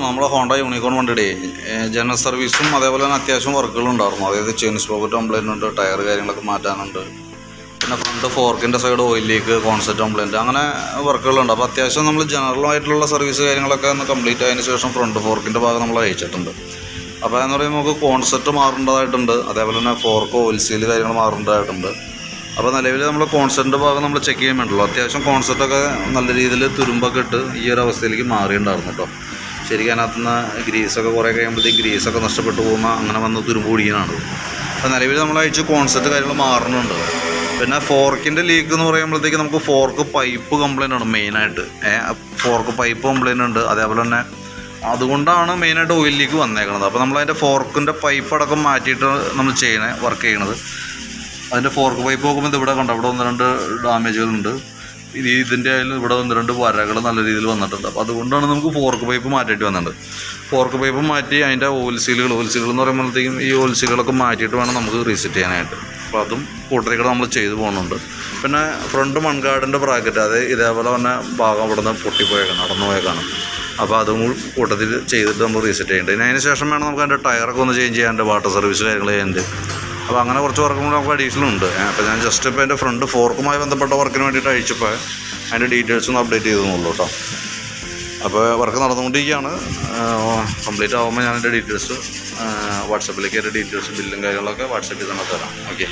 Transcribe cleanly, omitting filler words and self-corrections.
നമ്മുടെ Honda unicorn വണ്ടിയുടെ general സർവീസും അതേപോലെ തന്നെ അത്യാവശ്യം വർക്കുകൾ ഉണ്ടായിരുന്നു. അതായത് ചെയിൻ സ്പോക്കറ്റ് കംപ്ലൈൻ്റ് ഉണ്ട്, ടയർ കാര്യങ്ങളൊക്കെ മാറ്റാനുണ്ട്, പിന്നെ ഫ്രണ്ട് ഫോർക്കിൻ്റെ side oil leak, concept complaint, അങ്ങനെ വർക്കുകളുണ്ട്. അപ്പോൾ അത്യാവശ്യം നമ്മൾ ജനറലായിട്ടുള്ള സർവീസ് കാര്യങ്ങളൊക്കെ ഒന്ന് കംപ്ലീറ്റ് ആയതിനു ശേഷം ഫ്രണ്ട് ഫോർക്കിൻ്റെ ഭാഗം നമ്മൾ അയച്ചിട്ടുണ്ട്. അപ്പോൾ എന്ന് പറയുമ്പോൾ നമുക്ക് കോൺസെപ്റ്റ് മാറേണ്ടതായിട്ടുണ്ട്, അതേപോലെ തന്നെ ഫോർക്ക് ഓയിൽ സീൽ കാര്യങ്ങൾ മാറേണ്ടതായിട്ടുണ്ട്. അപ്പോൾ നിലവിൽ നമ്മൾ കോൺസെപ്റ്റിൻ്റെ ഭാഗം നമ്മൾ ചെക്ക് ചെയ്യാൻ വേണ്ടല്ലോ. അത്യാവശ്യം കോൺസെപ്റ്റൊക്കെ നല്ല രീതിയിൽ തുരുമ്പൊക്കെ ഇട്ട് ഈ ഒരു അവസ്ഥയിലേക്ക് മാറിയിട്ടുണ്ടായിരുന്നു കേട്ടോ. ശരിക്കും അതിനകത്തുനിന്ന് ഗ്രീസൊക്കെ കുറേ കഴിയുമ്പോഴത്തേക്ക് ഗ്രീസൊക്കെ നഷ്ടപ്പെട്ടു പോകുന്ന അങ്ങനെ വന്ന് തുരുമ്പ് പിടിക്കാനാണ്. അപ്പോൾ നിലവിൽ നമ്മൾ അയച്ച് കോൺസെപ്റ്റ് കാര്യങ്ങൾ മാറുന്നുണ്ട്. പിന്നെ ഫോർക്കിൻ്റെ ലീക്ക് എന്ന് പറയുമ്പോഴത്തേക്ക് നമുക്ക് ഫോർക്ക് പൈപ്പ് കംപ്ലൈൻ്റ് ആണ് മെയിനായിട്ട്. ഫോർക്ക് പൈപ്പ് കംപ്ലൈൻ്റ് ഉണ്ട്, അതേപോലെ തന്നെ അതുകൊണ്ടാണ് മെയിനായിട്ട് ഓയിൽ ലീക്ക് വന്നേക്കുന്നത്. അപ്പോൾ നമ്മളതിൻ്റെ ഫോർക്കിൻ്റെ പൈപ്പ് അടക്കം മാറ്റിയിട്ട് നമ്മൾ വർക്ക് ചെയ്യണത്. അതിൻ്റെ ഫോർക്ക് പൈപ്പ് നോക്കുമ്പോൾ ഇവിടെ കണ്ടോ, ഇവിടെ 1-2 ഡാമേജുകളുണ്ട്. ഇതിൻ്റെ ആയാലും ഇവിടെ 1-2 വരകൾ നല്ല രീതിയിൽ വന്നിട്ടുണ്ട്. അപ്പോൾ അതുകൊണ്ടാണ് നമുക്ക് ഫോർക്ക് പൈപ്പ് മാറ്റിയിട്ട് വന്നിട്ടുണ്ട്. ഫോർക്ക് പൈപ്പ് മാറ്റി അതിൻ്റെ ഓയിൽ സീലുകൾ എന്ന് പറയുമ്പോഴത്തേക്കും ഈ ഓയിൽ സീലുകളൊക്കെ മാറ്റിയിട്ട് വേണം നമുക്ക് റീസെറ്റ് ചെയ്യാനായിട്ട്. അപ്പോൾ അതും കൂട്ടത്തിലൂടെ നമ്മൾ ചെയ്തു പോകുന്നുണ്ട്. പിന്നെ ഫ്രണ്ട് മൺകാടിൻ്റെ ബ്രാക്കറ്റ്, അത് ഇതേപോലെ തന്നെ ഭാഗം ഇവിടെ നിന്ന് പൊട്ടിപ്പോയേക്കാണ്, നടന്നു പോയേക്കാണ്. അപ്പോൾ അതും കൂട്ടത്തിൽ ചെയ്തിട്ട് നമ്മൾ റീസെറ്റ് ചെയ്യേണ്ടത്. ഇനി അതിന് ശേഷം വേണം നമുക്ക് അതിൻ്റെ ടയറൊക്കെ ഒന്ന് ചേഞ്ച് ചെയ്യാണ്ട്, വാട്ടർ സർവീസ് കാര്യങ്ങൾ ചെയ്യാണ്ട്. അപ്പോൾ അങ്ങനെ കുറച്ച് വർക്കും കൂടെ നമുക്ക് അഡീഷണൽ ഉണ്ട്. അപ്പോൾ ഞാൻ ജസ്റ്റ് ഇപ്പോൾ എൻ്റെ ഫ്രണ്ട് ഫോർക്കുമായി ബന്ധപ്പെട്ട വർക്കിന് വേണ്ടിയിട്ട് അയച്ചപ്പോൾ അതിൻ്റെ ഡീറ്റെയിൽസ് ഒന്ന് അപ്ഡേറ്റ് ചെയ്തെന്നുള്ളൂ കേട്ടോ. അപ്പോൾ വർക്ക് നടന്നുകൊണ്ടിരിക്കുകയാണ്. കംപ്ലീറ്റ് ആകുമ്പോൾ ഞാൻ എൻ്റെ ഡീറ്റെയിൽസ് വാട്സപ്പിലേക്ക്, എൻ്റെ ഡീറ്റെയിൽസ് ബില്ലും കാര്യങ്ങളൊക്കെ വാട്സപ്പിൽ തന്നെ തരാം. ഓക്കെ.